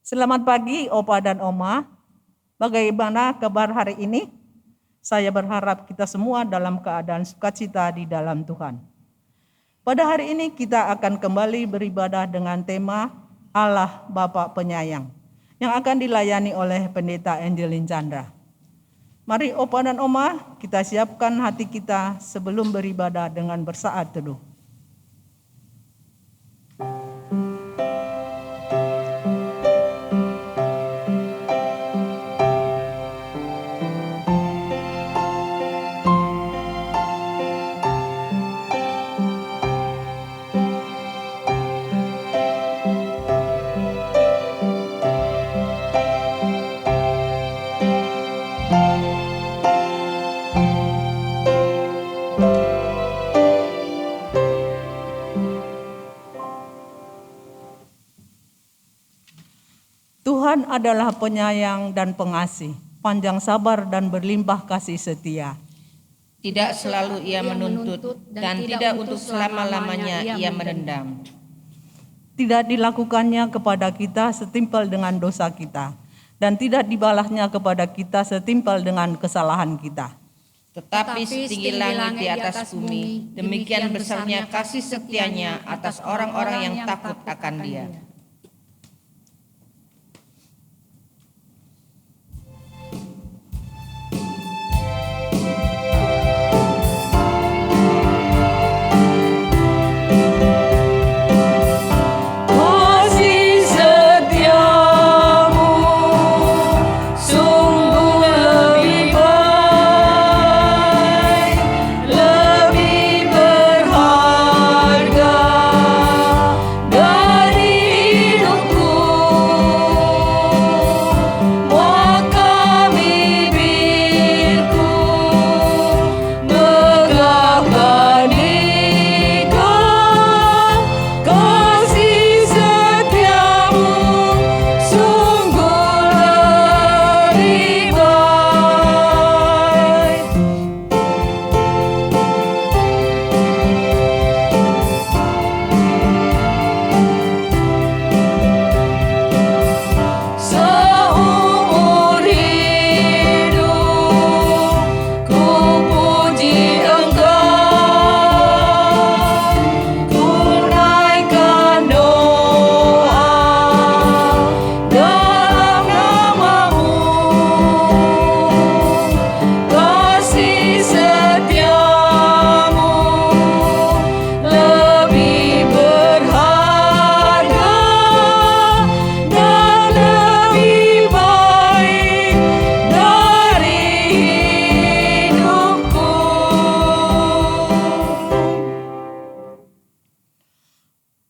Selamat pagi Opa dan Oma. Bagaimana kabar hari ini? Saya berharap kita semua dalam keadaan sukacita di dalam Tuhan. Pada hari ini kita akan kembali beribadah dengan tema Allah Bapa Penyayang yang akan dilayani oleh Pendeta Angelin Chandra. Mari Opa dan Oma, kita siapkan hati kita sebelum beribadah dengan bersaat teduh. Tuhan adalah penyayang dan pengasih, panjang sabar dan berlimpah kasih setia. Tidak selalu ia menuntut dan tidak untuk selama-lamanya ia merendam. Tidak dilakukannya kepada kita setimpal dengan dosa kita, dan tidak dibalasnya kepada kita setimpal dengan kesalahan kita. Tetapi setinggi langit di atas bumi, demikian besarnya kasih setianya atas orang-orang yang takut akan Dia.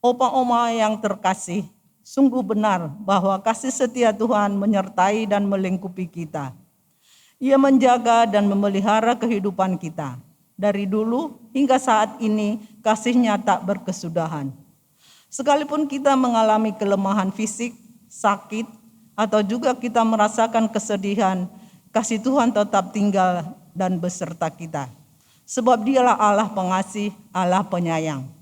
Opa-oma yang terkasih, sungguh benar bahwa kasih setia Tuhan menyertai dan melingkupi kita. Ia menjaga dan memelihara kehidupan kita. Dari dulu hingga saat ini kasih-Nya tak berkesudahan. Sekalipun kita mengalami kelemahan fisik, sakit, atau juga kita merasakan kesedihan, kasih Tuhan tetap tinggal dan beserta kita. Sebab Dialah Allah pengasih, Allah penyayang.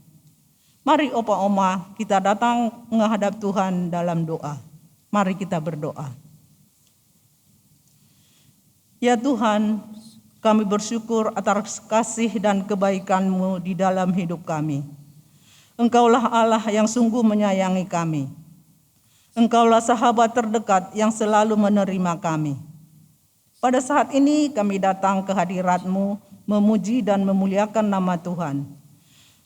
Mari Opa Oma kita datang menghadap Tuhan dalam doa. Mari kita berdoa. Ya Tuhan, kami bersyukur atas kasih dan kebaikan-Mu di dalam hidup kami. Engkaulah Allah yang sungguh menyayangi kami. Engkaulah sahabat terdekat yang selalu menerima kami. Pada saat ini kami datang ke hadirat-Mu, memuji dan memuliakan nama Tuhan.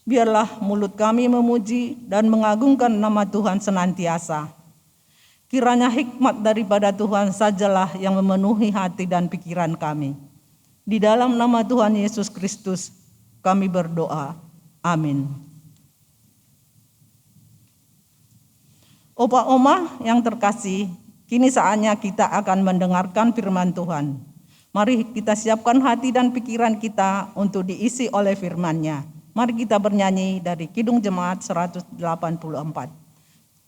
Biarlah mulut kami memuji dan mengagungkan nama Tuhan senantiasa. Kiranya hikmat daripada Tuhan sajalah yang memenuhi hati dan pikiran kami. Di dalam nama Tuhan Yesus Kristus kami berdoa. Amin. Opa Oma yang terkasih, kini saatnya kita akan mendengarkan firman Tuhan. Mari kita siapkan hati dan pikiran kita untuk diisi oleh firman-Nya. Mari kita bernyanyi dari Kidung Jemaat 184.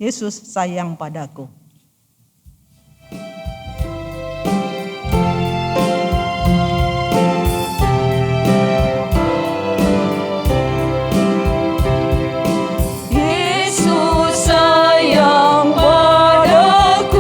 Yesus sayang padaku. Yesus sayang padaku.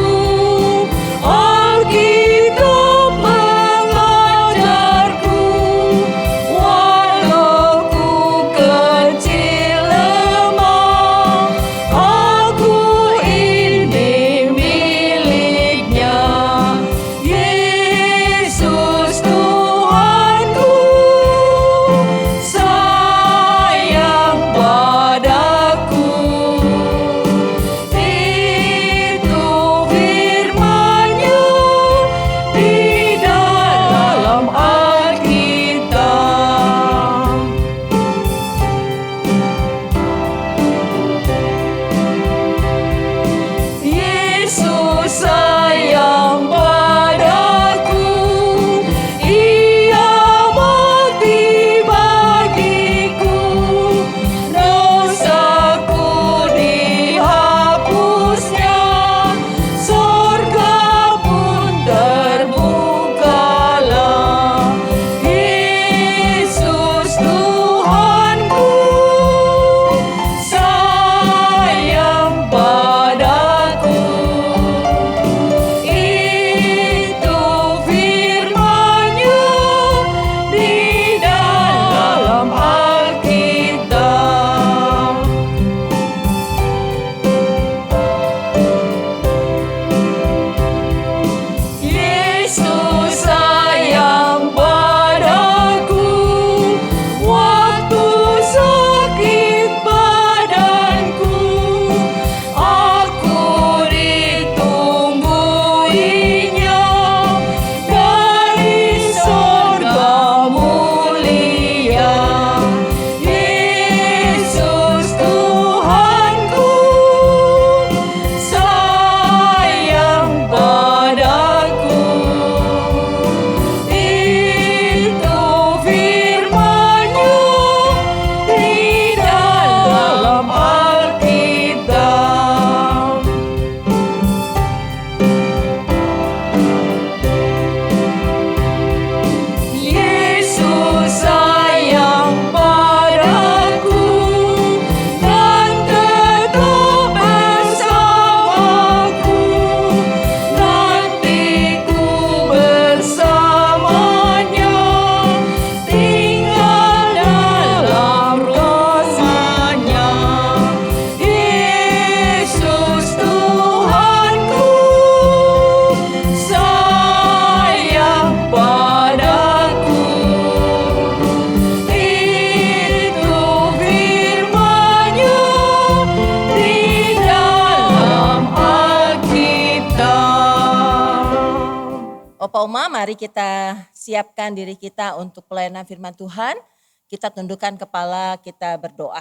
Opa Oma, mari kita siapkan diri kita untuk pelayanan firman Tuhan. Kita tundukkan kepala, kita berdoa.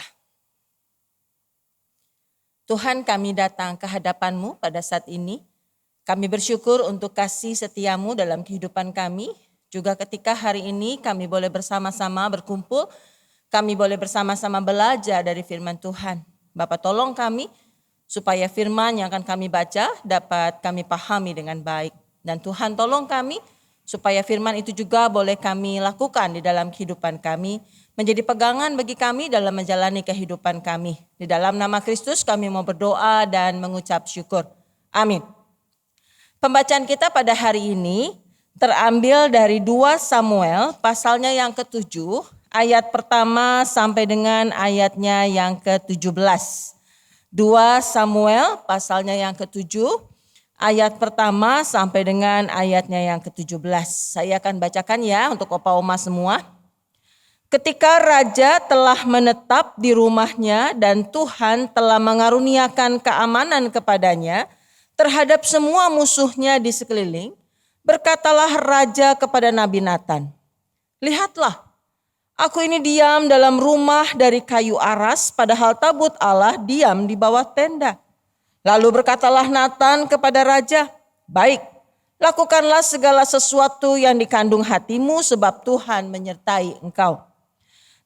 Tuhan, kami datang ke hadapan-Mu pada saat ini. Kami bersyukur untuk kasih setia-Mu dalam kehidupan kami. Juga ketika hari ini kami boleh bersama-sama berkumpul, kami boleh bersama-sama belajar dari firman Tuhan. Bapa, tolong kami supaya firman yang akan kami baca dapat kami pahami dengan baik. Dan Tuhan tolong kami supaya firman itu juga boleh kami lakukan di dalam kehidupan kami. Menjadi pegangan bagi kami dalam menjalani kehidupan kami. Di dalam nama Kristus kami mau berdoa dan mengucap syukur. Amin. Pembacaan kita pada hari ini terambil dari 2 Samuel pasalnya yang ke-7. Ayat pertama sampai dengan ayatnya yang ke-17. 2 Samuel pasalnya yang ke-7. Ayat pertama sampai dengan ayatnya yang ke-17. Saya akan bacakan ya untuk Opa Oma semua. Ketika raja telah menetap di rumahnya dan Tuhan telah mengaruniakan keamanan kepadanya terhadap semua musuhnya di sekeliling, berkatalah raja kepada Nabi Natan, "Lihatlah, aku ini diam dalam rumah dari kayu aras, padahal tabut Allah diam di bawah tenda." Lalu berkatalah Natan kepada raja, "Baik, lakukanlah segala sesuatu yang dikandung hatimu sebab Tuhan menyertai engkau."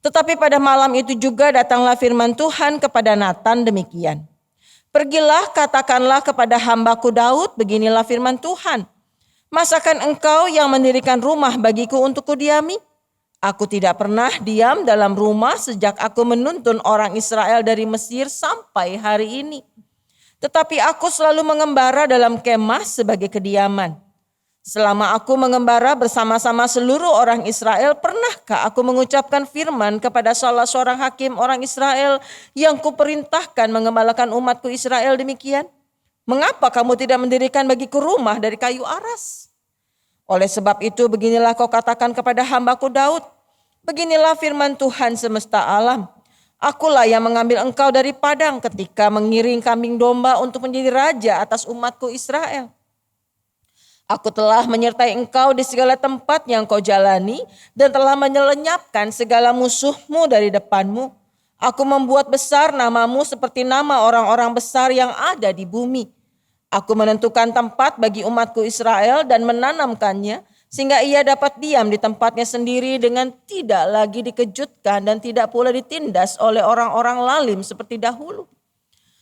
Tetapi pada malam itu juga datanglah firman Tuhan kepada Natan demikian. "Pergilah, katakanlah kepada hambaku Daud, beginilah firman Tuhan. Masakan engkau yang mendirikan rumah bagiku untuk kudiami? Aku tidak pernah diam dalam rumah sejak aku menuntun orang Israel dari Mesir sampai hari ini. Tetapi aku selalu mengembara dalam kemah sebagai kediaman. Selama aku mengembara bersama-sama seluruh orang Israel, pernahkah aku mengucapkan firman kepada salah seorang hakim orang Israel yang kuperintahkan mengembalakan umatku Israel demikian? Mengapa kamu tidak mendirikan bagiku rumah dari kayu aras? Oleh sebab itu beginilah kau katakan kepada hambaku Daud, beginilah firman Tuhan semesta alam. Akulah yang mengambil engkau dari padang ketika mengiring kambing domba untuk menjadi raja atas umatku Israel. Aku telah menyertai engkau di segala tempat yang kau jalani dan telah menyelenyapkan segala musuhmu dari depanmu. Aku membuat besar namamu seperti nama orang-orang besar yang ada di bumi. Aku menentukan tempat bagi umatku Israel dan menanamkannya sehingga ia dapat diam di tempatnya sendiri dengan tidak lagi dikejutkan dan tidak pula ditindas oleh orang-orang lalim seperti dahulu.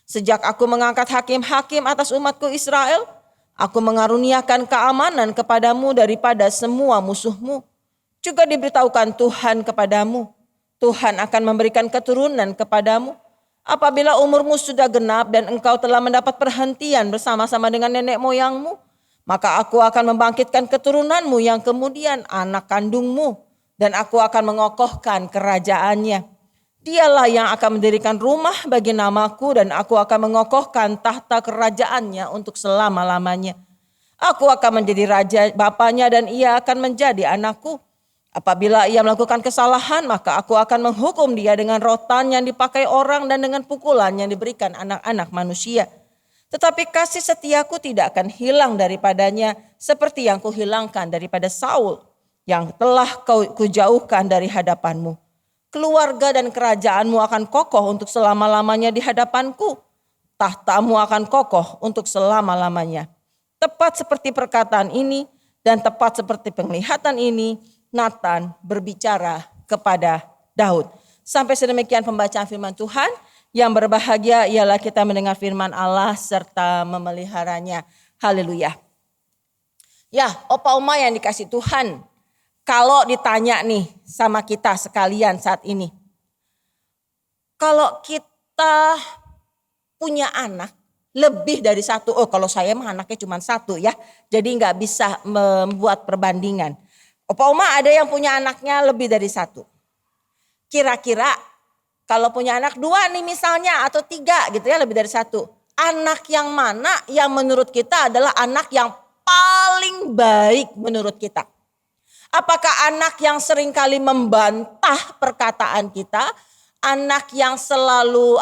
Sejak aku mengangkat hakim-hakim atas umatku Israel, aku mengaruniakan keamanan kepadamu daripada semua musuhmu. Juga diberitahukan Tuhan kepadamu, Tuhan akan memberikan keturunan kepadamu. Apabila umurmu sudah genap dan engkau telah mendapat perhentian bersama-sama dengan nenek moyangmu, maka aku akan membangkitkan keturunanmu yang kemudian anak kandungmu, dan aku akan mengokohkan kerajaannya. Dialah yang akan mendirikan rumah bagi namaku, dan aku akan mengokohkan tahta kerajaannya untuk selama-lamanya. Aku akan menjadi raja bapaknya dan ia akan menjadi anakku. Apabila ia melakukan kesalahan, maka aku akan menghukum dia dengan rotan yang dipakai orang dan dengan pukulan yang diberikan anak-anak manusia. Tetapi kasih setiaku tidak akan hilang daripadanya seperti yang kuhilangkan daripada Saul yang telah kujauhkan dari hadapanmu. Keluarga dan kerajaanmu akan kokoh untuk selama-lamanya di hadapanku. Tahtamu akan kokoh untuk selama-lamanya." Tepat seperti perkataan ini dan tepat seperti penglihatan ini, Natan berbicara kepada Daud. Sampai sedemikian pembacaan firman Tuhan. Yang berbahagia ialah kita mendengar firman Allah serta memeliharanya. Haleluya. Ya, Opa Oma yang dikasih Tuhan. Kalau ditanya nih sama kita sekalian saat ini. Kalau kita punya anak lebih dari satu. Oh, kalau saya mah anaknya cuma satu ya. Jadi gak bisa membuat perbandingan. Opa Oma ada yang punya anaknya lebih dari satu. Kira-kira kalau punya anak 2 nih misalnya atau 3 gitu ya, lebih dari 1. Anak yang mana yang menurut kita adalah anak yang paling baik menurut kita? Apakah anak yang seringkali membantah perkataan kita? Anak yang selalu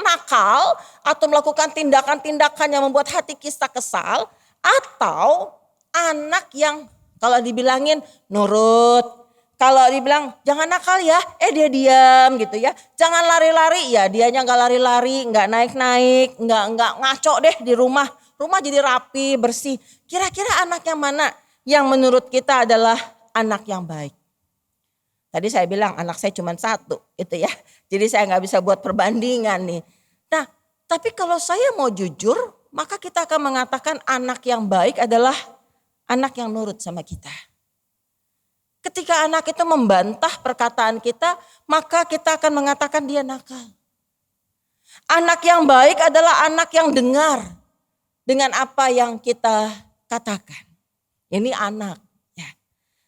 nakal atau melakukan tindakan-tindakan yang membuat hati kita kesal? Atau anak yang kalau dibilangin nurut. Kalau dibilang jangan nakal ya, dia diam gitu ya. Jangan lari-lari, ya dianya nggak lari-lari, nggak naik-naik, nggak ngaco deh di rumah. Rumah jadi rapi, bersih. Kira-kira anak yang mana yang menurut kita adalah anak yang baik? Tadi saya bilang anak saya cuma satu itu ya. Jadi saya nggak bisa buat perbandingan nih. Nah, tapi kalau saya mau jujur, maka kita akan mengatakan anak yang baik adalah anak yang nurut sama kita. Ketika anak itu membantah perkataan kita, maka kita akan mengatakan dia nakal. Anak yang baik adalah anak yang dengar dengan apa yang kita katakan. Ini anak. Ya.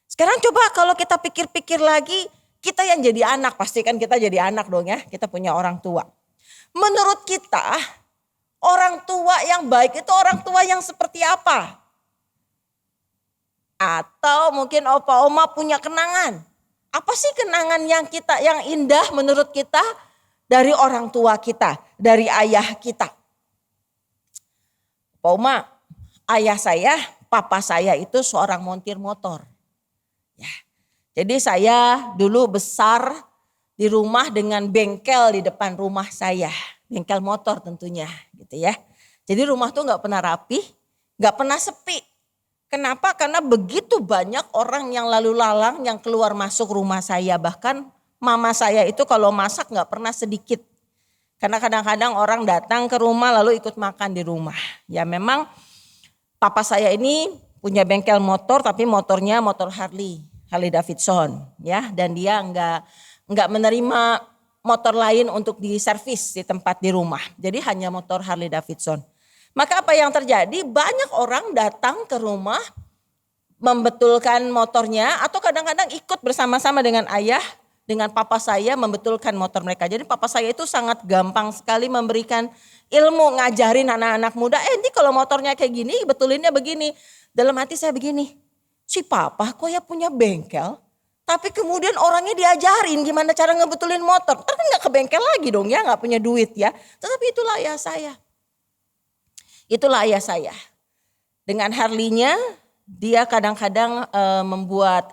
Sekarang coba kalau kita pikir-pikir lagi, kita yang jadi anak, pastikan kita jadi anak dong ya. Kita punya orang tua. Menurut kita, orang tua yang baik itu orang tua yang seperti apa? Atau mungkin opa oma punya kenangan. Apa sih kenangan yang indah menurut kita dari orang tua kita, dari ayah kita? Opa oma, ayah saya, papa saya itu seorang montir motor. Ya. Jadi saya dulu besar di rumah dengan bengkel di depan rumah saya, bengkel motor tentunya, gitu ya. Jadi rumah tuh nggak pernah rapi, nggak pernah sepi. Kenapa? Karena begitu banyak orang yang lalu lalang yang keluar masuk rumah saya. Bahkan mama saya itu kalau masak gak pernah sedikit. Karena kadang-kadang orang datang ke rumah lalu ikut makan di rumah. Ya memang papa saya ini punya bengkel motor tapi motornya motor Harley Davidson. Ya, dan dia nggak menerima motor lain untuk diservis di tempat di rumah. Jadi hanya motor Harley Davidson. Maka apa yang terjadi? Banyak orang datang ke rumah membetulkan motornya atau kadang-kadang ikut bersama-sama dengan ayah, dengan papa saya membetulkan motor mereka. Jadi papa saya itu sangat gampang sekali memberikan ilmu, ngajarin anak-anak muda. Ini kalau motornya kayak gini, betulinnya begini. Dalam hati saya begini, si papa kok ya punya bengkel, tapi kemudian orangnya diajarin gimana cara ngebetulin motor. Ntar kan gak ke bengkel lagi dong ya, gak punya duit ya. Tetapi itulah ayah saya. Itulah ayah saya. Dengan Harley-nya dia kadang-kadang membuat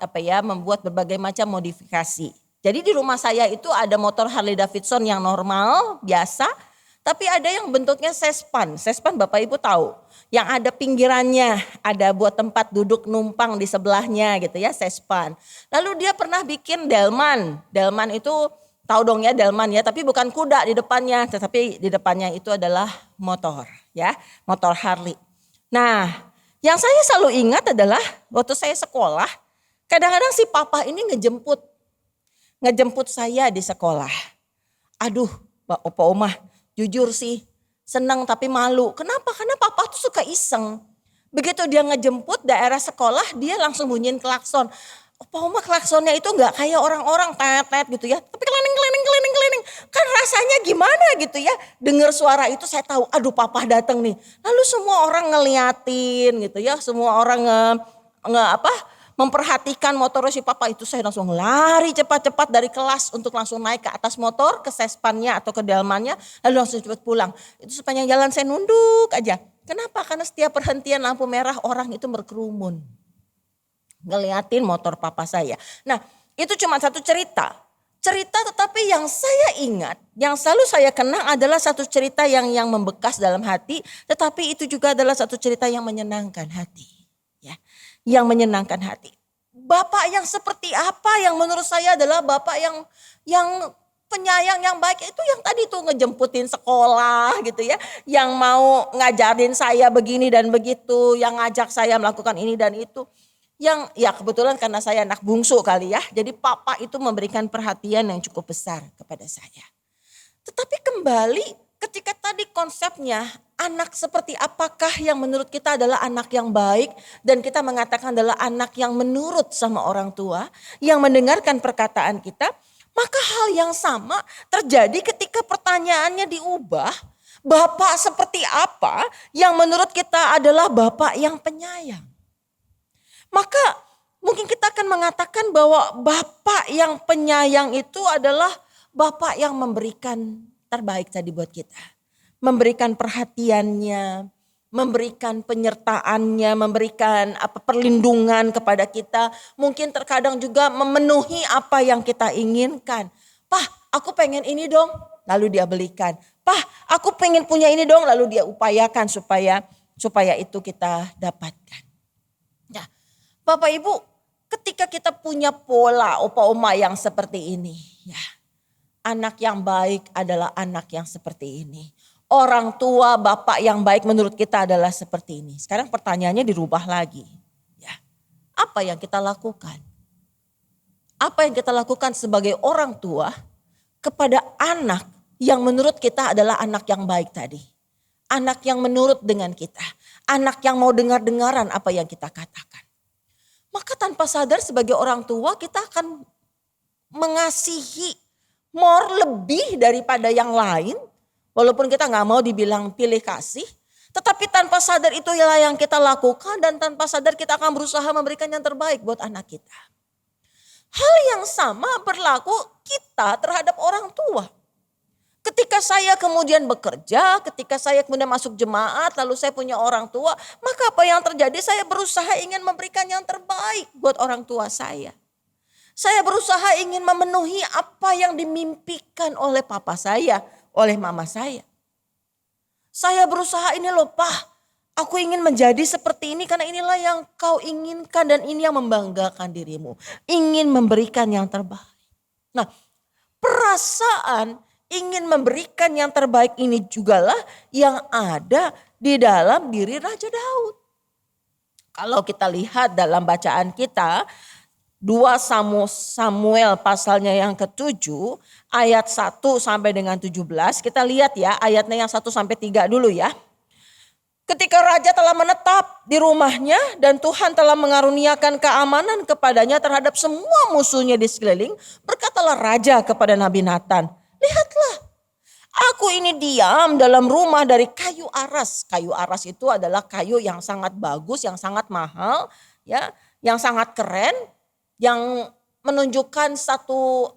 berbagai macam modifikasi. Jadi di rumah saya itu ada motor Harley Davidson yang normal, biasa. Tapi ada yang bentuknya sespan. Sespan Bapak Ibu tahu. Yang ada pinggirannya, ada buat tempat duduk numpang di sebelahnya gitu ya, sespan. Lalu dia pernah bikin delman. Delman itu tahu dong ya delman ya, tapi bukan kuda di depannya. Tetapi di depannya itu adalah motor. Ya, motor Harley. Nah, yang saya selalu ingat adalah waktu saya sekolah, kadang-kadang si papa ini ngejemput saya di sekolah. Aduh, opa oma, jujur sih senang tapi malu. Kenapa? Karena papa tuh suka iseng. Begitu dia ngejemput daerah sekolah, dia langsung bunyiin klakson. Opa oma klaksonnya itu nggak kayak orang-orang tet gitu ya, tapi keliling. Kan rasanya gimana gitu ya, dengar suara itu saya tahu, aduh papa datang nih. Lalu semua orang ngeliatin gitu ya, semua orang memperhatikan motor si papa itu. Saya langsung lari cepat-cepat dari kelas untuk langsung naik ke atas motor, ke sespannya atau ke delmannya, lalu langsung cepat pulang. Itu sepanjang jalan saya nunduk aja. Kenapa? Karena setiap perhentian lampu merah orang itu berkerumun. Ngeliatin motor papa saya. Nah, itu cuma satu cerita. Tetapi yang saya ingat, yang selalu saya kenang adalah satu cerita yang membekas dalam hati. Tetapi itu juga adalah satu cerita yang menyenangkan hati. Ya, yang menyenangkan hati. Bapak yang seperti apa yang menurut saya adalah bapak yang penyayang, yang baik itu yang tadi tuh ngejemputin sekolah gitu ya. Yang mau ngajarin saya begini dan begitu, yang ngajak saya melakukan ini dan itu. Yang ya kebetulan karena saya anak bungsu kali ya. Jadi papa itu memberikan perhatian yang cukup besar kepada saya. Tetapi kembali ketika tadi konsepnya anak seperti apakah yang menurut kita adalah anak yang baik. Dan kita mengatakan adalah anak yang menurut sama orang tua. Yang mendengarkan perkataan kita. Maka hal yang sama terjadi ketika pertanyaannya diubah. Bapak seperti apa yang menurut kita adalah bapak yang penyayang. Maka mungkin kita akan mengatakan bahwa bapak yang penyayang itu adalah bapak yang memberikan terbaik tadi buat kita. Memberikan perhatiannya, memberikan penyertaannya, memberikan perlindungan kepada kita. Mungkin terkadang juga memenuhi apa yang kita inginkan. Pah, aku pengen ini dong, lalu dia belikan. Pah, aku pengen punya ini dong, lalu dia upayakan supaya itu kita dapatkan. Nah, Bapak Ibu, ketika kita punya pola opa oma yang seperti ini, ya, anak yang baik adalah anak yang seperti ini. Orang tua, bapak yang baik menurut kita adalah seperti ini. Sekarang pertanyaannya dirubah lagi. Ya, apa yang kita lakukan? Apa yang kita lakukan sebagai orang tua kepada anak yang menurut kita adalah anak yang baik tadi? Anak yang menurut dengan kita. Anak yang mau dengar-dengaran apa yang kita katakan. Maka tanpa sadar sebagai orang tua kita akan mengasihi lebih daripada yang lain. Walaupun kita gak mau dibilang pilih kasih. Tetapi tanpa sadar itu yang kita lakukan. Dan tanpa sadar kita akan berusaha memberikan yang terbaik buat anak kita. Hal yang sama berlaku kita terhadap orang tua. Ketika saya kemudian bekerja, ketika saya kemudian masuk jemaat, lalu saya punya orang tua. Maka apa yang terjadi? Saya berusaha ingin memberikan yang terbaik buat orang tua saya. Saya berusaha ingin memenuhi apa yang dimimpikan oleh papa saya, oleh mama saya. Saya berusaha ini loh, Pak, aku ingin menjadi seperti ini karena inilah yang kau inginkan dan ini yang membanggakan dirimu. Ingin memberikan yang terbaik. Nah, perasaan ingin memberikan yang terbaik ini jugalah yang ada di dalam diri Raja Daud. Kalau kita lihat dalam bacaan kita, 2 Samuel pasalnya yang ke-7 ayat 1 sampai dengan 17. Kita lihat ya ayatnya yang 1 sampai 3 dulu ya. Ketika raja telah menetap di rumahnya dan Tuhan telah mengaruniakan keamanan kepadanya terhadap semua musuhnya di sekeliling. Berkatalah raja kepada Nabi Nathan, lihatlah aku ini diam dalam rumah dari kayu aras. Kayu aras itu adalah kayu yang sangat bagus, yang sangat mahal, ya, yang sangat keren. Yang menunjukkan satu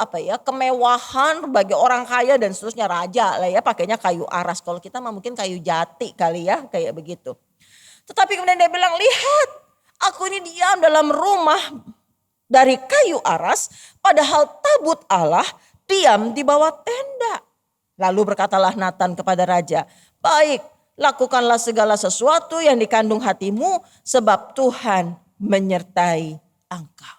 kemewahan bagi orang kaya dan seterusnya, raja lah ya pakainya kayu aras. Kalau kita mah mungkin kayu jati kali ya, kayak begitu. Tetapi kemudian dia bilang, lihat aku ini diam dalam rumah dari kayu aras, padahal tabut Allah diam di bawah tenda. Lalu berkatalah Nathan kepada raja, baik, lakukanlah segala sesuatu yang dikandung hatimu sebab Tuhan menyertai engkau.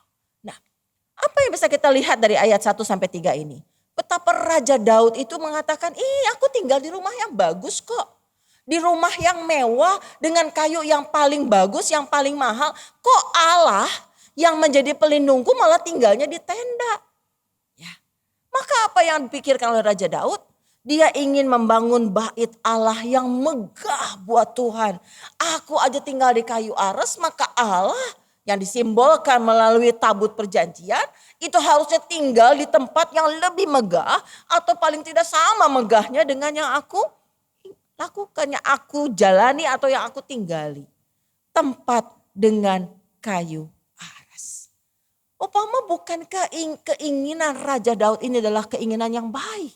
Apa yang bisa kita lihat dari ayat 1 sampai 3 ini? Betapa Raja Daud itu mengatakan, aku tinggal di rumah yang bagus kok. Di rumah yang mewah dengan kayu yang paling bagus, yang paling mahal. Kok Allah yang menjadi pelindungku malah tinggalnya di tenda? Ya. Maka apa yang dipikirkan oleh Raja Daud? Dia ingin membangun bait Allah yang megah buat Tuhan. Aku aja tinggal di kayu aras, maka Allah yang disimbolkan melalui tabut perjanjian itu harusnya tinggal di tempat yang lebih megah atau paling tidak sama megahnya dengan yang aku lakukan, yang aku jalani atau yang aku tinggali. Tempat dengan kayu aras. Umpama bukankah keinginan Raja Daud ini adalah keinginan yang baik?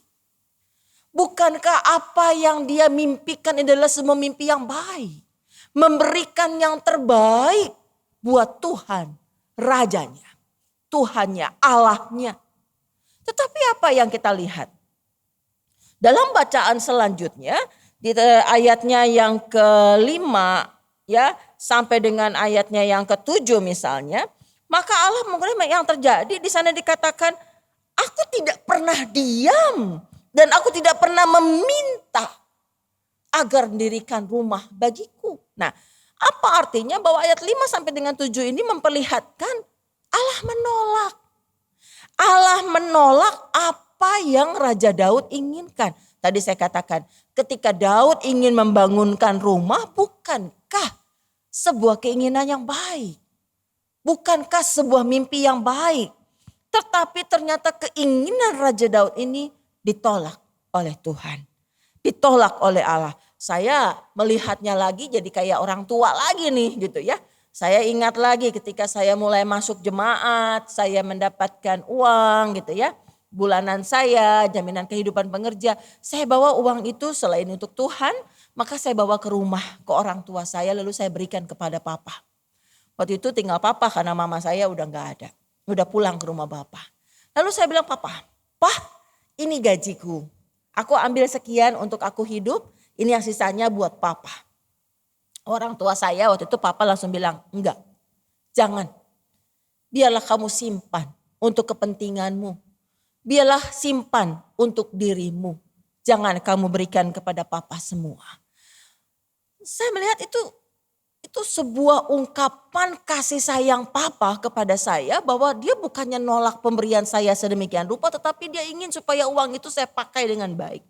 Bukankah apa yang dia mimpikan adalah semua mimpi yang baik? Memberikan yang terbaik buat Tuhan, rajanya, Tuhannya, Allahnya. Tetapi apa yang kita lihat? Dalam bacaan selanjutnya, di ayatnya yang ke-5 ya, sampai dengan ayatnya yang ke-7 misalnya, maka Allah mengulangi yang terjadi di sana dikatakan, aku tidak pernah diam dan aku tidak pernah meminta agar mendirikan rumah bagiku. Nah, apa artinya bahwa ayat 5 sampai dengan 7 ini memperlihatkan Allah menolak. Allah menolak apa yang Raja Daud inginkan. Tadi saya katakan ketika Daud ingin membangunkan rumah, bukankah sebuah keinginan yang baik? Bukankah sebuah mimpi yang baik? Tetapi ternyata keinginan Raja Daud ini ditolak oleh Tuhan. Ditolak oleh Allah. Saya melihatnya lagi jadi kayak orang tua lagi nih gitu ya. Saya ingat lagi ketika saya mulai masuk jemaat, saya mendapatkan uang gitu ya. bulanan saya, jaminan kehidupan pengerja. Saya bawa uang itu selain untuk Tuhan, maka saya bawa ke rumah ke orang tua saya lalu saya berikan kepada papa. Waktu itu tinggal papa karena mama saya udah gak ada. Udah pulang ke rumah bapak. Lalu saya bilang, "Papa, ini gajiku. Aku ambil sekian untuk aku hidup, ini yang sisanya buat papa." Orang tua saya waktu itu papa langsung bilang, "Enggak, jangan. Biarlah kamu simpan untuk kepentinganmu. Biarlah simpan untuk dirimu. Jangan kamu berikan kepada papa semua." Saya melihat itu sebuah ungkapan kasih sayang papa kepada saya bahwa dia bukannya nolak pemberian saya sedemikian rupa tetapi dia ingin supaya uang itu saya pakai dengan baik.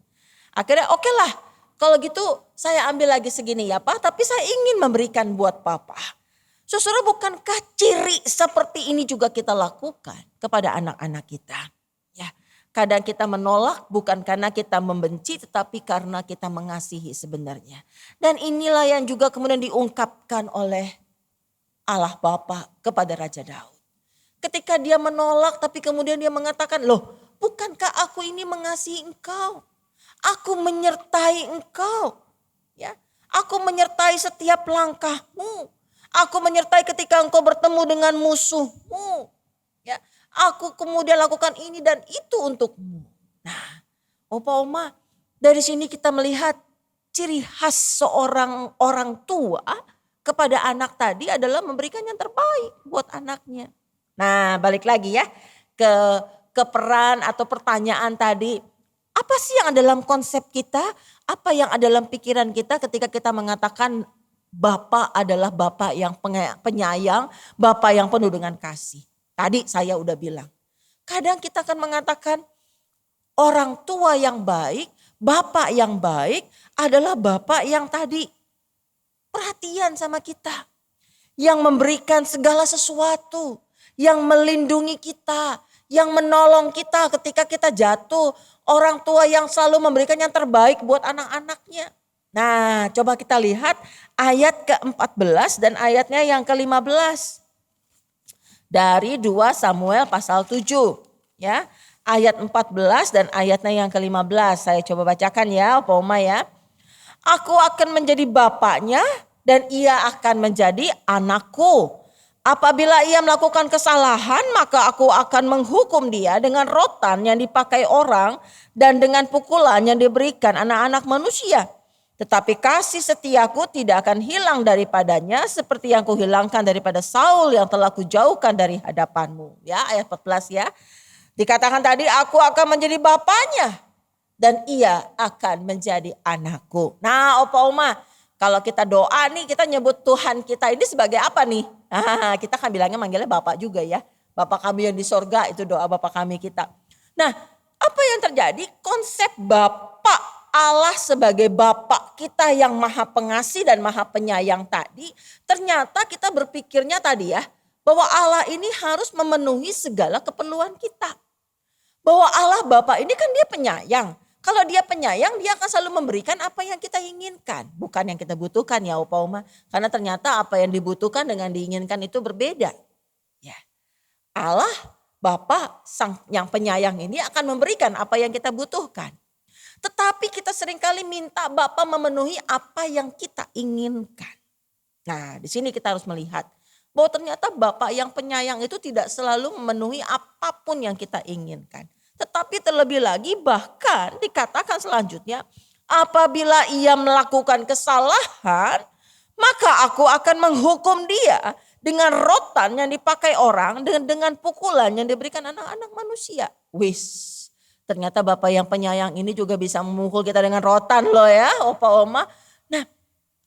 Akhirnya oke lah kalau gitu saya ambil lagi segini ya Pak, tapi saya ingin memberikan buat papa. Saudara, bukankah ciri seperti ini juga kita lakukan kepada anak-anak kita? Ya, kadang kita menolak bukan karena kita membenci tetapi karena kita mengasihi sebenarnya. Dan inilah yang juga kemudian diungkapkan oleh Allah Bapa kepada Raja Daud. Ketika dia menolak tapi kemudian dia mengatakan, "Loh, bukankah aku ini mengasihi engkau? Aku menyertai engkau. Ya, aku menyertai setiap langkahmu. Aku menyertai ketika engkau bertemu dengan musuhmu. Ya, aku kemudian lakukan ini dan itu untukmu." Nah, Opa Oma, dari sini kita melihat ciri khas seorang orang tua kepada anak tadi adalah memberikan yang terbaik buat anaknya. Nah, balik lagi ya ke peran atau pertanyaan tadi. Apa sih yang ada dalam konsep kita? Apa yang ada dalam pikiran kita ketika kita mengatakan Bapa adalah Bapa yang penyayang, Bapa yang penuh dengan kasih. Tadi saya udah bilang. Kadang kita akan mengatakan orang tua yang baik, Bapa yang baik adalah Bapa yang tadi perhatian sama kita. Yang memberikan segala sesuatu, yang melindungi kita, yang menolong kita ketika kita jatuh. Orang tua yang selalu memberikan yang terbaik buat anak-anaknya. Nah, coba kita lihat ayat ke-14 dan ayatnya yang ke-15. Dari 2 Samuel pasal 7. Ya, ayat 14 dan ayatnya yang ke-15. Saya coba bacakan ya, Opa Oma ya. "Aku akan menjadi bapaknya dan ia akan menjadi anakku. Apabila ia melakukan kesalahan, maka aku akan menghukum dia dengan rotan yang dipakai orang dan dengan pukulan yang diberikan anak-anak manusia. Tetapi kasih setiaku tidak akan hilang daripadanya seperti yang kuhilangkan daripada Saul yang telah kujauhkan dari hadapanmu." Ya, ayat 14 ya. Dikatakan tadi, aku akan menjadi bapaknya dan ia akan menjadi anakku. Nah, Opa Oma, kalau kita doa nih, kita nyebut Tuhan kita ini sebagai apa nih? Kita kan bilangnya manggilnya Bapak juga ya. Bapak kami yang di sorga, itu doa Bapak kami kita. Nah, apa yang terjadi? Konsep Bapak Allah sebagai Bapak kita yang maha pengasih dan maha penyayang tadi. Ternyata kita berpikirnya tadi ya, bahwa Allah ini harus memenuhi segala keperluan kita. Bahwa Allah Bapak ini kan dia penyayang. Kalau dia penyayang, dia akan selalu memberikan apa yang kita inginkan. Bukan yang kita butuhkan ya Opa Oma. Karena ternyata apa yang dibutuhkan dengan diinginkan itu berbeda. Ya, Allah Bapa yang penyayang ini akan memberikan apa yang kita butuhkan. Tetapi kita seringkali minta Bapa memenuhi apa yang kita inginkan. Nah, di sini kita harus melihat bahwa ternyata Bapa yang penyayang itu tidak selalu memenuhi apapun yang kita inginkan. Tetapi terlebih lagi bahkan dikatakan selanjutnya, apabila ia melakukan kesalahan, maka aku akan menghukum dia dengan rotan yang dipakai orang, dengan pukulan yang diberikan anak-anak manusia. Wis, ternyata Bapak yang penyayang ini juga bisa memukul kita dengan rotan loh ya, Opa Oma. Nah,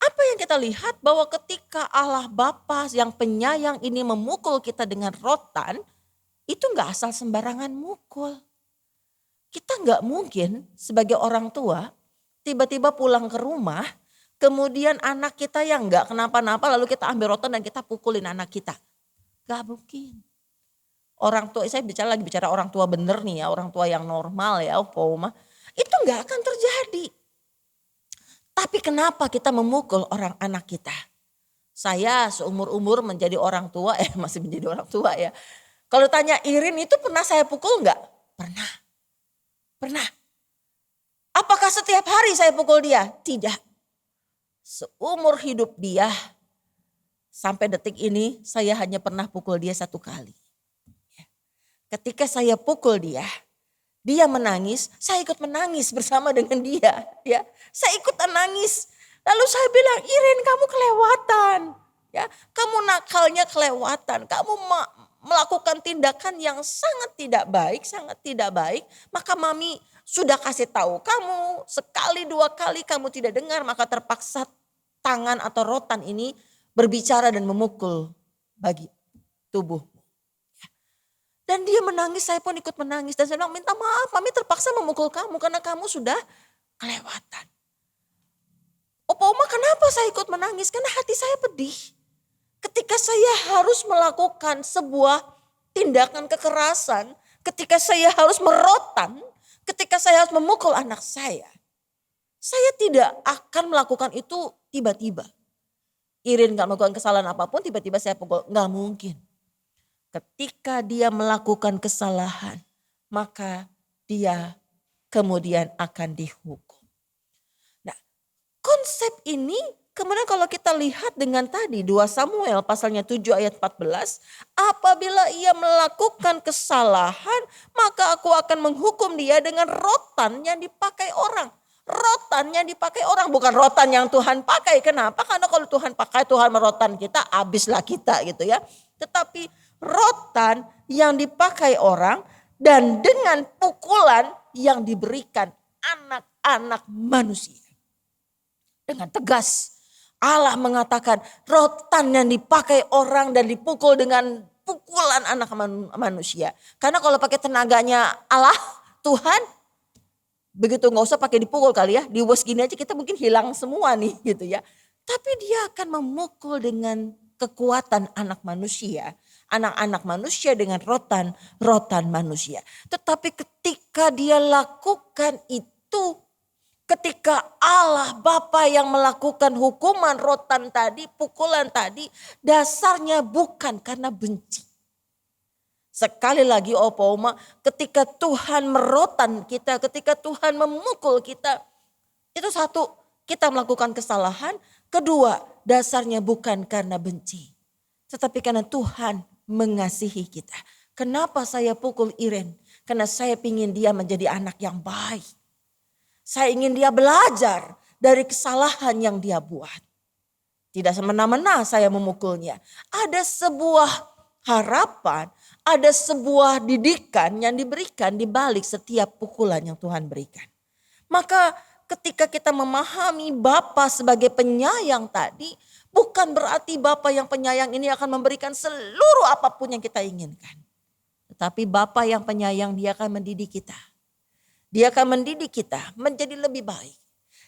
apa yang kita lihat bahwa ketika Allah Bapa yang penyayang ini memukul kita dengan rotan, itu gak asal sembarangan mukul. Kita gak mungkin sebagai orang tua tiba-tiba pulang ke rumah, kemudian anak kita yang gak kenapa-napa lalu kita ambil rotan dan kita pukulin anak kita. Gak mungkin. Orang tua, saya lagi bicara orang tua bener nih ya, orang tua yang normal ya, Oma. Itu gak akan terjadi. Tapi kenapa kita memukul orang anak kita? Saya seumur-umur menjadi orang tua, masih menjadi orang tua ya. Kalau tanya Irin itu pernah saya pukul gak? Pernah. Pernah. Apakah setiap hari saya pukul dia? Tidak. Seumur hidup dia, sampai detik ini saya hanya pernah pukul dia 1 kali. Ketika saya pukul dia menangis, saya ikut menangis bersama dengan dia. Ya, saya ikut menangis. Lalu saya bilang, Iren, kamu kelewatan. Ya, kamu nakalnya kelewatan. Kamu melakukan tindakan yang sangat tidak baik. Maka mami sudah kasih tahu kamu, sekali 2 kali kamu tidak dengar, maka terpaksa tangan atau rotan ini berbicara dan memukul bagi tubuh. Dan dia menangis, saya pun ikut menangis. Dan saya bilang, minta maaf, mami terpaksa memukul kamu karena kamu sudah kelewatan. Opa Oma, kenapa saya ikut menangis? Karena hati saya pedih. Ketika saya harus melakukan sebuah tindakan kekerasan, ketika saya harus merotan, ketika saya harus memukul anak saya tidak akan melakukan itu tiba-tiba. Irin gak melakukan kesalahan apapun, tiba-tiba saya pukul. Gak mungkin. Ketika dia melakukan kesalahan, maka dia kemudian akan dihukum. Nah, konsep ini kemudian kalau kita lihat dengan tadi 2 Samuel pasalnya 7 ayat 14. Apabila ia melakukan kesalahan, maka aku akan menghukum dia dengan rotan yang dipakai orang. Rotan yang dipakai orang, bukan rotan yang Tuhan pakai. Kenapa? Karena kalau Tuhan pakai, Tuhan merotan kita, habislah kita gitu ya. Tetapi rotan yang dipakai orang dan dengan pukulan yang diberikan anak-anak manusia. Dengan tegas Allah mengatakan rotan yang dipakai orang dan dipukul dengan pukulan anak manusia. Karena kalau pakai tenaganya Allah, Tuhan, begitu gak usah pakai dipukul kali ya. Di was gini aja kita mungkin hilang semua nih gitu ya. Tapi dia akan memukul dengan kekuatan anak manusia. Anak-anak manusia dengan rotan manusia. Tetapi ketika dia lakukan itu, ketika Allah Bapa yang melakukan hukuman rotan tadi, pukulan tadi, dasarnya bukan karena benci. Sekali lagi Opa Oma, ketika Tuhan merotan kita, ketika Tuhan memukul kita, itu satu, kita melakukan kesalahan. Kedua, dasarnya bukan karena benci, tetapi karena Tuhan mengasihi kita. Kenapa saya pukul Iren? Karena saya ingin dia menjadi anak yang baik. Saya ingin dia belajar dari kesalahan yang dia buat. Tidak semena-mena saya memukulnya. Ada sebuah harapan, ada sebuah didikan yang diberikan di balik setiap pukulan yang Tuhan berikan. Maka ketika kita memahami Bapa sebagai penyayang tadi, bukan berarti Bapa yang penyayang ini akan memberikan seluruh apapun yang kita inginkan. Tetapi Bapa yang penyayang, dia akan mendidik kita. Dia akan mendidik kita menjadi lebih baik.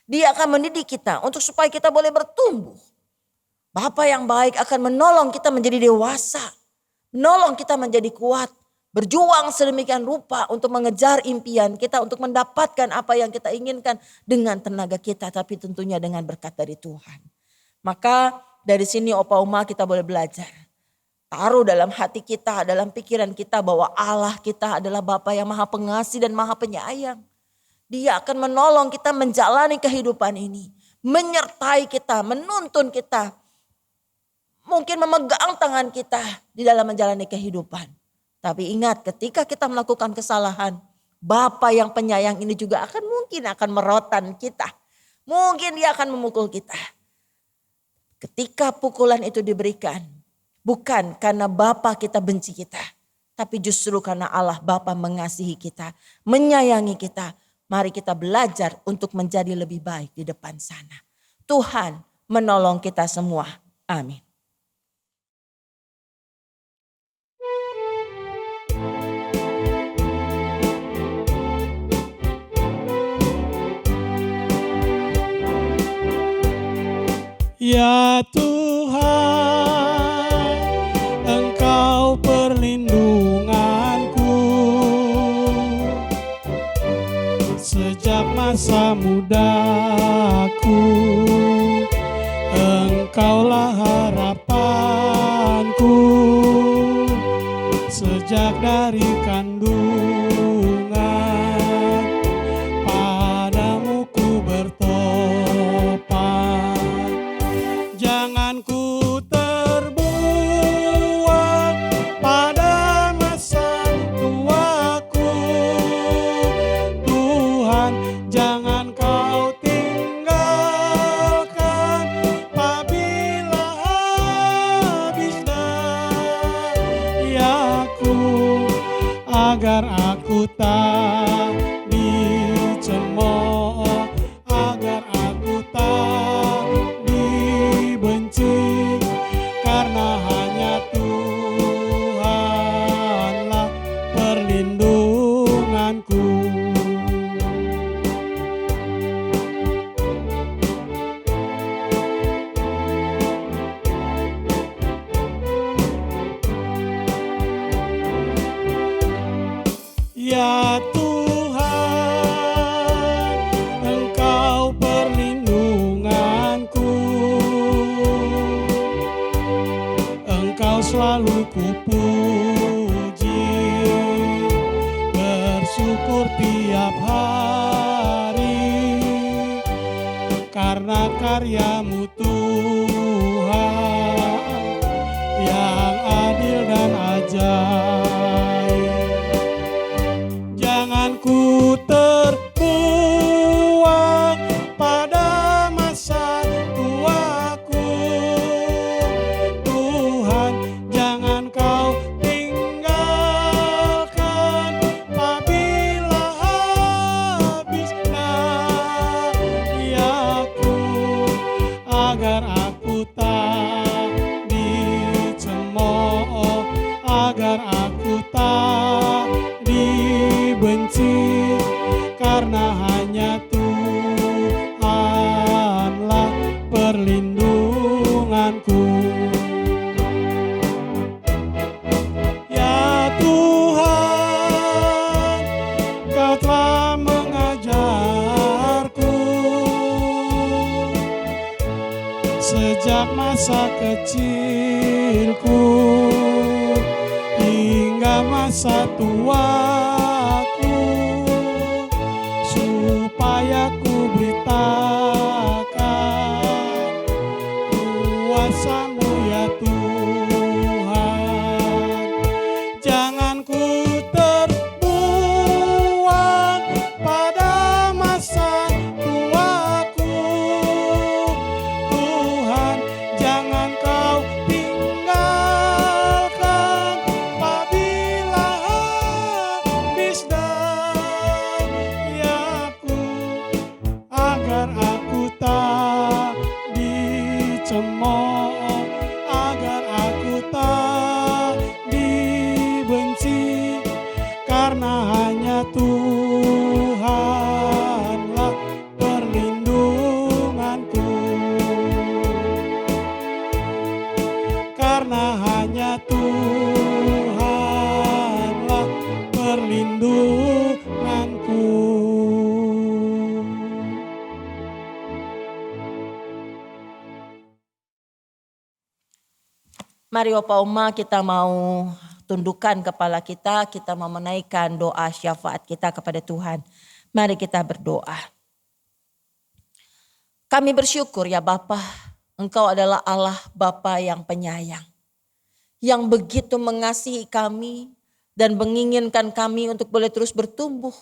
Dia akan mendidik kita untuk supaya kita boleh bertumbuh. Bapa yang baik akan menolong kita menjadi dewasa. Menolong kita menjadi kuat. Berjuang sedemikian rupa untuk mengejar impian kita. Untuk mendapatkan apa yang kita inginkan dengan tenaga kita. Tapi tentunya dengan berkat dari Tuhan. Maka dari sini Opa Oma kita boleh belajar. Taruh dalam hati kita, dalam pikiran kita bahwa Allah kita adalah Bapa yang maha pengasih dan maha penyayang. Dia akan menolong kita menjalani kehidupan ini. Menyertai kita, menuntun kita. Mungkin memegang tangan kita di dalam menjalani kehidupan. Tapi ingat, ketika kita melakukan kesalahan, Bapa yang penyayang ini juga mungkin akan merotan kita. Mungkin dia akan memukul kita. Ketika pukulan itu diberikan, bukan karena Bapa kita benci kita, tapi justru karena Allah Bapa mengasihi kita, menyayangi kita. Mari kita belajar untuk menjadi lebih baik di depan sana. Tuhan menolong kita semua. Amin. Ya Tuhan, Engkau perlindunganku sejak masa mudaku. Engkaulah harapanku sejak dari kandungan. selalu ku puji, bersyukur tiap hari, karena karya-Mu Tuhan yang adil dan ajaib. Jangan ku terbuang pada masa tuaku, Tuhan, jangan Kau tinggalkan apabila habis dayaku, agar aku tak dicemooh, agar aku tak dibenci, karena hanya Tuhanlah perlindunganku. Ya Tuhan, Kau telah mengajarku sejak masa kecilku hingga masa tuaku, supaya ku beritakan kuasa-Mu ya Tuhan. Jangan ku terbuang pada masa tuaku, Tuhan, jangan Kau tinggalkan apabila habis dayaku, agar aku tak dicemooh, agar aku tak dibenci, karena hanya Tuhanlah perlindunganku, karena hanya Tuhanlah perlindunganku. Mari Opa Oma, kita mau tundukkan kepala kita mau menaikkan doa syafaat kita kepada Tuhan. Mari kita berdoa. Kami bersyukur ya Bapa, Engkau adalah Allah Bapa yang penyayang, yang begitu mengasihi kami dan menginginkan kami untuk boleh terus bertumbuh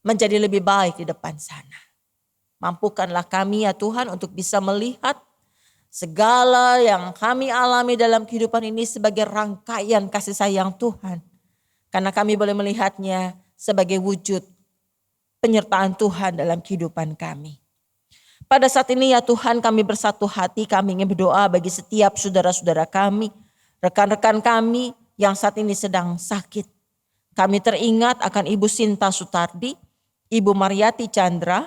menjadi lebih baik di depan sana. Mampukanlah kami ya Tuhan untuk bisa melihat segala yang kami alami dalam kehidupan ini sebagai rangkaian kasih sayang Tuhan. Karena kami boleh melihatnya sebagai wujud penyertaan Tuhan dalam kehidupan kami. Pada saat ini ya Tuhan, kami bersatu hati, kami ingin berdoa bagi setiap saudara-saudara kami, rekan-rekan kami yang saat ini sedang sakit. Kami teringat akan Ibu Sinta Sutardi, Ibu Mariati Chandra,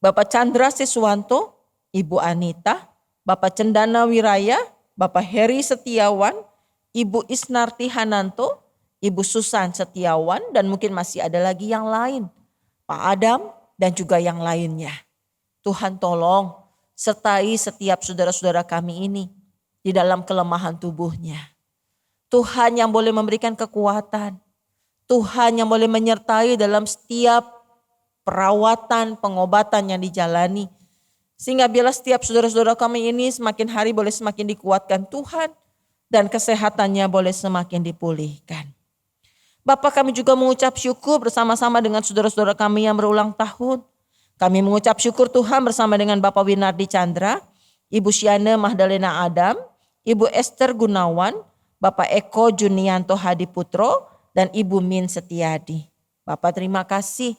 Bapak Chandra Siswanto, Ibu Anita, Bapak Cendana Wiraya, Bapak Heri Setiawan, Ibu Isnarti Hananto, Ibu Susan Setiawan, dan mungkin masih ada lagi yang lain. Pak Adam dan juga yang lainnya. Tuhan tolong sertai setiap saudara-saudara kami ini di dalam kelemahan tubuhnya. Tuhan yang boleh memberikan kekuatan. Tuhan yang boleh menyertai dalam setiap perawatan, pengobatan yang dijalani. Sehingga bila setiap saudara-saudara kami ini semakin hari boleh semakin dikuatkan Tuhan dan kesehatannya boleh semakin dipulihkan. Bapak, kami juga mengucap syukur bersama-sama dengan saudara-saudara kami yang berulang tahun. Kami mengucap syukur Tuhan bersama dengan Bapak Winardi Chandra, Ibu Syana Mahdalena Adam, Ibu Esther Gunawan, Bapak Eko Junianto Hadiputro, dan Ibu Min Setiadi. Bapak, terima kasih.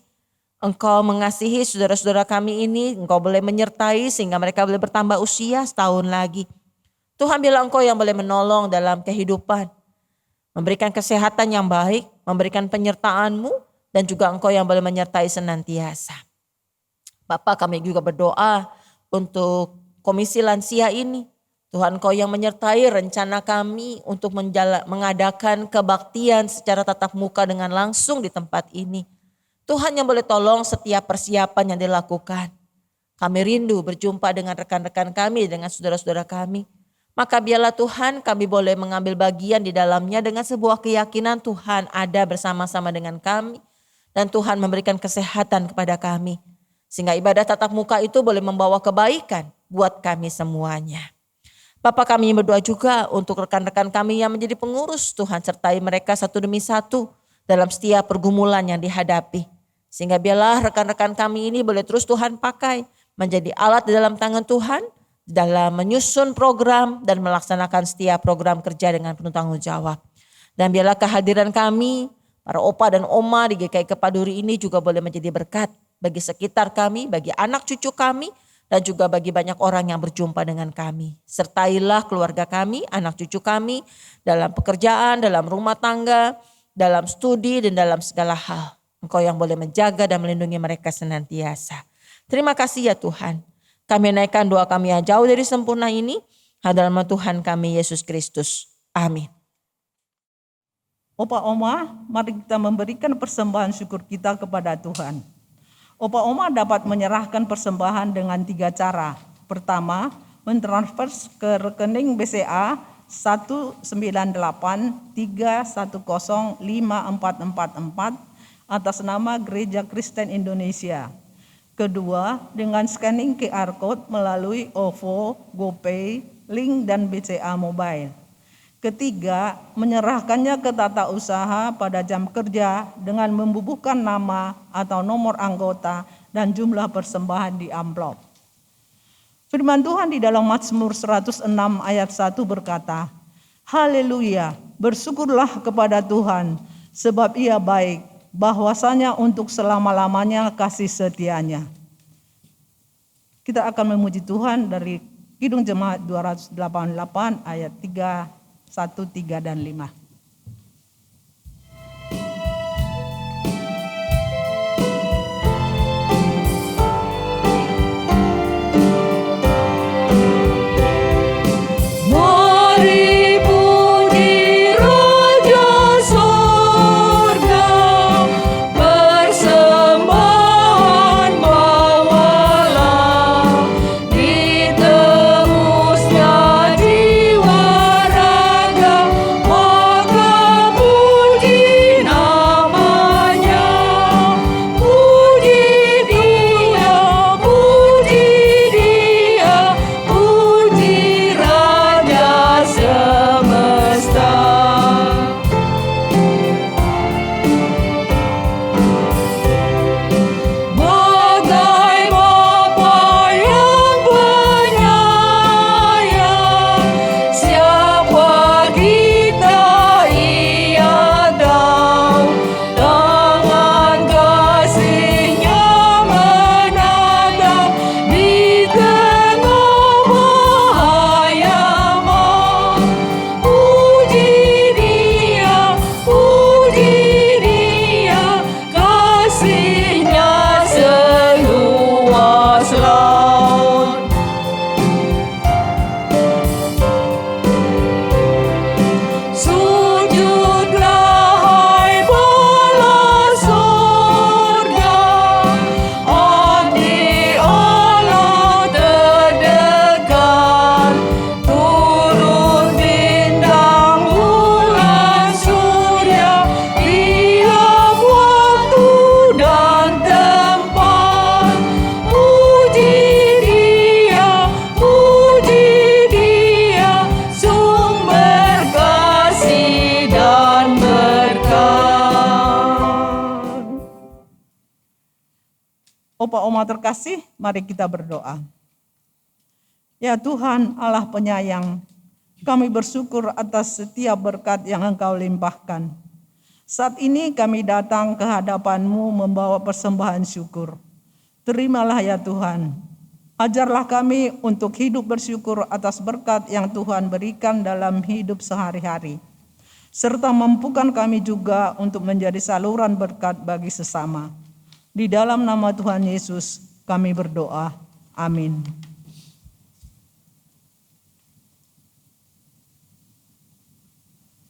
Engkau mengasihi saudara-saudara kami ini, Engkau boleh menyertai sehingga mereka boleh bertambah usia setahun lagi. Tuhan, bilang Engkau yang boleh menolong dalam kehidupan, memberikan kesehatan yang baik, memberikan penyertaan-Mu, dan juga Engkau yang boleh menyertai senantiasa. Bapak, kami juga berdoa untuk Komisi Lansia ini. Tuhan, Engkau yang menyertai rencana kami untuk mengadakan kebaktian secara tatap muka dengan langsung di tempat ini. Tuhan yang boleh tolong setiap persiapan yang dilakukan. Kami rindu berjumpa dengan rekan-rekan kami, dengan saudara-saudara kami. Maka biarlah Tuhan kami boleh mengambil bagian di dalamnya dengan sebuah keyakinan Tuhan ada bersama-sama dengan kami. Dan Tuhan memberikan kesehatan kepada kami. Sehingga ibadah tatap muka itu boleh membawa kebaikan buat kami semuanya. Bapa, kami berdoa juga untuk rekan-rekan kami yang menjadi pengurus. Tuhan sertai mereka satu demi satu dalam setiap pergumulan yang dihadapi. Sehingga biarlah rekan-rekan kami ini boleh terus Tuhan pakai menjadi alat di dalam tangan Tuhan. Dalam menyusun program dan melaksanakan setiap program kerja dengan penuh tanggung jawab. Dan biarlah kehadiran kami, para opa dan oma di GKI Kepaduri ini juga boleh menjadi berkat bagi sekitar kami, bagi anak cucu kami, dan juga bagi banyak orang yang berjumpa dengan kami. Sertailah keluarga kami, anak cucu kami, dalam pekerjaan, dalam rumah tangga, dalam studi, dan dalam segala hal. Engkau yang boleh menjaga dan melindungi mereka senantiasa. Terima kasih ya Tuhan. Kami naikkan doa kami yang jauh dari sempurna ini, dalam nama Tuhan kami Yesus Kristus. Amin. Opa Oma, mari kita memberikan persembahan syukur kita kepada Tuhan. Opa Oma dapat menyerahkan persembahan dengan 3 cara. Pertama, mentransfer ke rekening BCA 19831054444 atas nama Gereja Kristen Indonesia. Kedua, dengan scanning QR Code melalui OVO, GoPay, Link, dan BCA Mobile. Ketiga, menyerahkannya ke tata usaha pada jam kerja dengan membubuhkan nama atau nomor anggota dan jumlah persembahan di amplop. Firman Tuhan di dalam Mazmur 106 ayat 1 berkata, Haleluya, bersyukurlah kepada Tuhan sebab Ia baik, bahwasanya untuk selama-lamanya kasih setianya. Kita akan memuji Tuhan dari Kidung Jemaat 288 ayat 3, 1, 3, dan 5. Opa Oma terkasih, mari kita berdoa. Ya Tuhan Allah penyayang, kami bersyukur atas setiap berkat yang Engkau limpahkan. Saat ini kami datang ke hadapan-Mu membawa persembahan syukur. Terimalah ya Tuhan. Ajarlah kami untuk hidup bersyukur atas berkat yang Tuhan berikan dalam hidup sehari-hari. Serta mampukan kami juga untuk menjadi saluran berkat bagi sesama. Di dalam nama Tuhan Yesus kami berdoa. Amin.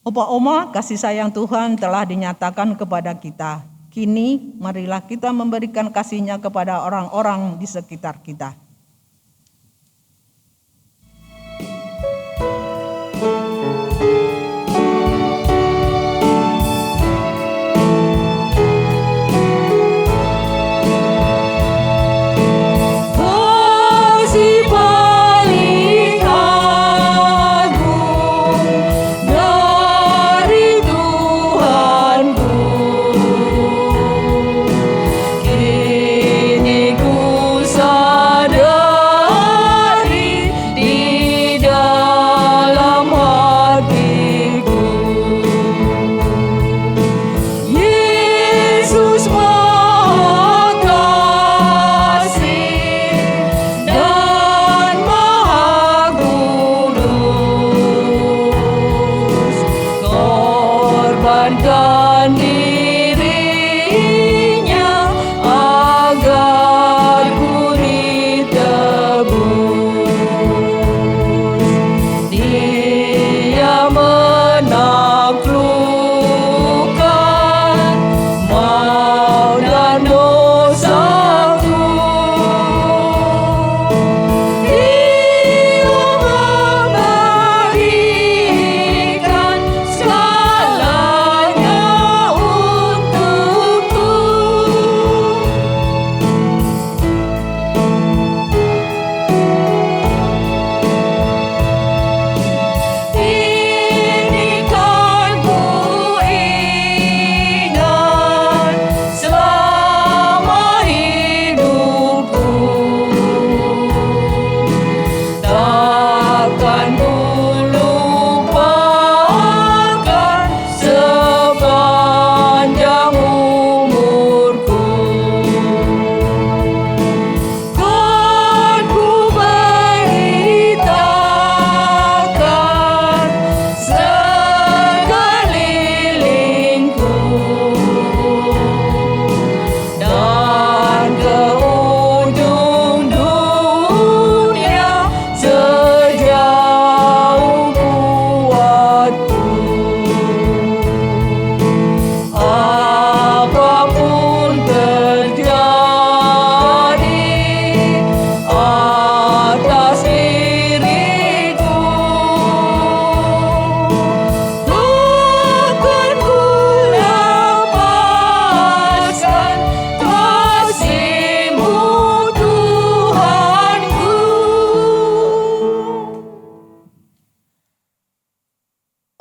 Opa Oma, kasih sayang Tuhan telah dinyatakan kepada kita. Kini marilah kita memberikan kasih-Nya kepada orang-orang di sekitar kita.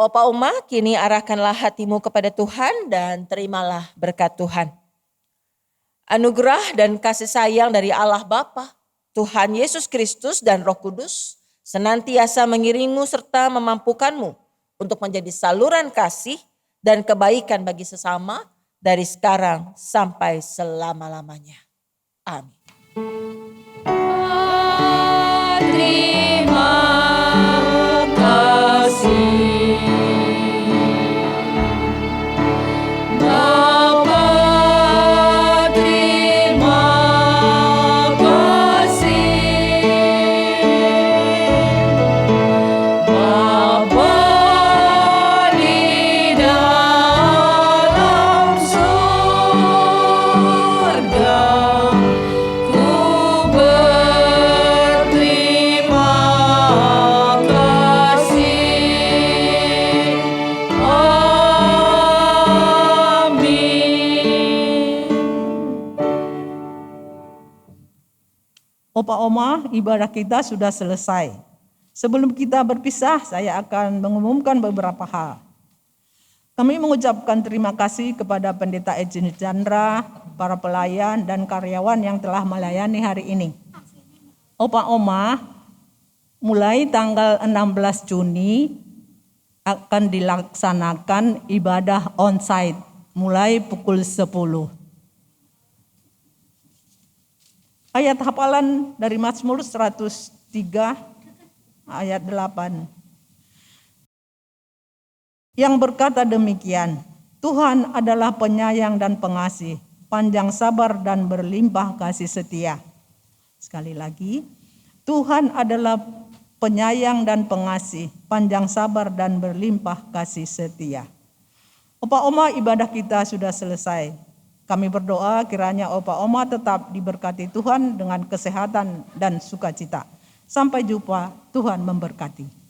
Opa Oma, kini arahkanlah hatimu kepada Tuhan dan terimalah berkat Tuhan. Anugerah dan kasih sayang dari Allah Bapa, Tuhan Yesus Kristus dan Roh Kudus senantiasa mengiringmu serta memampukanmu untuk menjadi saluran kasih dan kebaikan bagi sesama dari sekarang sampai selama-lamanya. Amin. Terima kasih. Opa Oma, ibadah kita sudah selesai. Sebelum kita berpisah, saya akan mengumumkan beberapa hal. Kami mengucapkan terima kasih kepada Pendeta Ejin Chandra, para pelayan dan karyawan yang telah melayani hari ini. Opa Oma, mulai tanggal 16 Juni akan dilaksanakan ibadah onsite mulai pukul 10. Ayat hafalan dari Mazmur 103 ayat 8. Yang berkata demikian, Tuhan adalah penyayang dan pengasih, panjang sabar dan berlimpah kasih setia. Sekali lagi, Tuhan adalah penyayang dan pengasih, panjang sabar dan berlimpah kasih setia. Opa Oma, ibadah kita sudah selesai. Kami berdoa kiranya Opa Oma tetap diberkati Tuhan dengan kesehatan dan sukacita. Sampai jumpa, Tuhan memberkati.